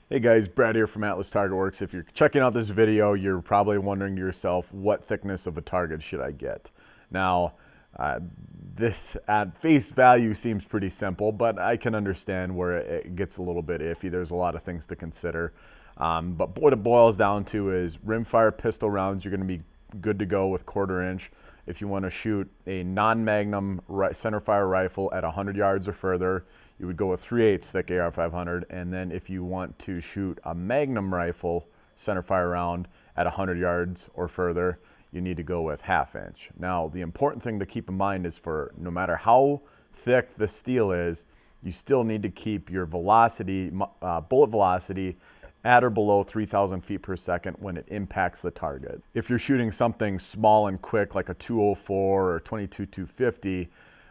Hey guys, Brad here from Atlas Target Works. If you're checking out this video, you're probably wondering to yourself, what thickness of a target should I get? Now, this at face value seems pretty simple, but I can understand where it gets a little bit iffy. There's a lot of things to consider. But what it boils down to is rimfire pistol rounds, you're going to be good to go with 1/4 inch. If you want to shoot a non-magnum centerfire rifle at 100 yards or further, you would go with 3/8 thick AR500. And then if you want to shoot a magnum rifle centerfire round at 100 yards or further, you need to go with 1/2 inch. Now, the important thing to keep in mind is, for no matter how thick the steel is, you still need to keep your velocity, bullet velocity, at or below 3,000 feet per second when it impacts the target. If you're shooting something small and quick like a 204 or 22-250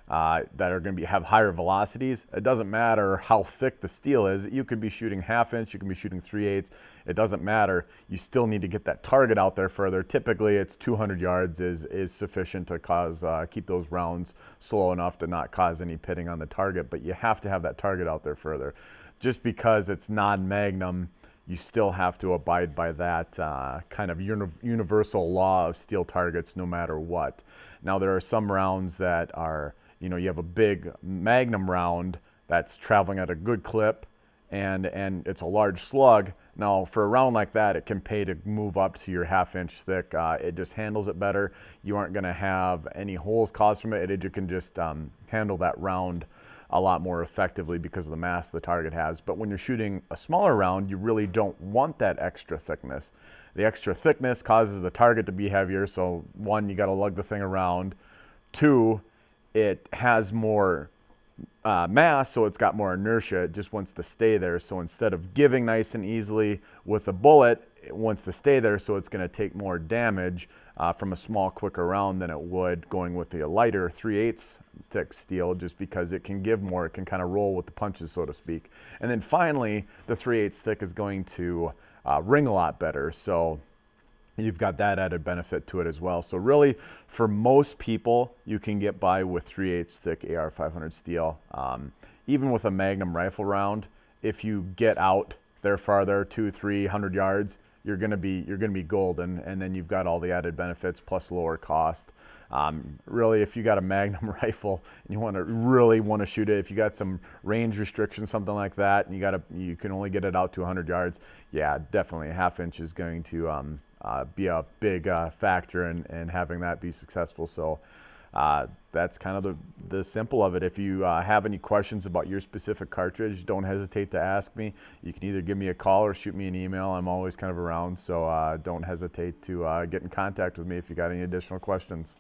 that are going to have higher velocities, it doesn't matter how thick the steel is. You could be shooting 1/2 inch, you can be shooting 3/8. It doesn't matter. You still need to get that target out there further. Typically, it's 200 yards is sufficient to keep those rounds slow enough to not cause any pitting on the target. But you have to have that target out there further. Just because it's non-magnum, you still have to abide by that kind of universal law of steel targets no matter what. Now, there are some rounds that are, you have a big magnum round that's traveling at a good clip and it's a large slug. Now, for a round like that, it can pay to move up to your 1/2 inch thick. It just handles it better. You aren't going to have any holes caused from it. You can just handle that round a lot more effectively because of the mass the target has. But when you're shooting a smaller round, you really don't want that extra thickness. The extra thickness causes the target to be heavier. So one, you got to lug the thing around. Two, it has more mass, so it's got more inertia. It just wants to stay there. So instead of giving nice and easily with a bullet, it wants to stay there, so it's going to take more damage from a small, quicker round than it would going with the lighter 3/8 thick steel, just because it can give more. It can kind of roll with the punches, so to speak. And then finally, the 3/8 thick is going to ring a lot better. So you've got that added benefit to it as well. So really, for most people, you can get by with 3/8 thick AR500 steel. Even with a magnum rifle round, if you get out there farther, 200-300 yards, you're gonna be golden. And then you've got all the added benefits plus lower cost. Really, if you got a magnum rifle and you really want to shoot it, if you got some range restrictions, something like that, and you can only get it out to 100 yards, yeah, definitely 1/2 inch is going to be a big factor in having that be successful. So that's kind of the simple of it. If you have any questions about your specific cartridge, don't hesitate to ask me. You can either give me a call or shoot me an email. I'm always kind of around, so don't hesitate to get in contact with me if you got any additional questions.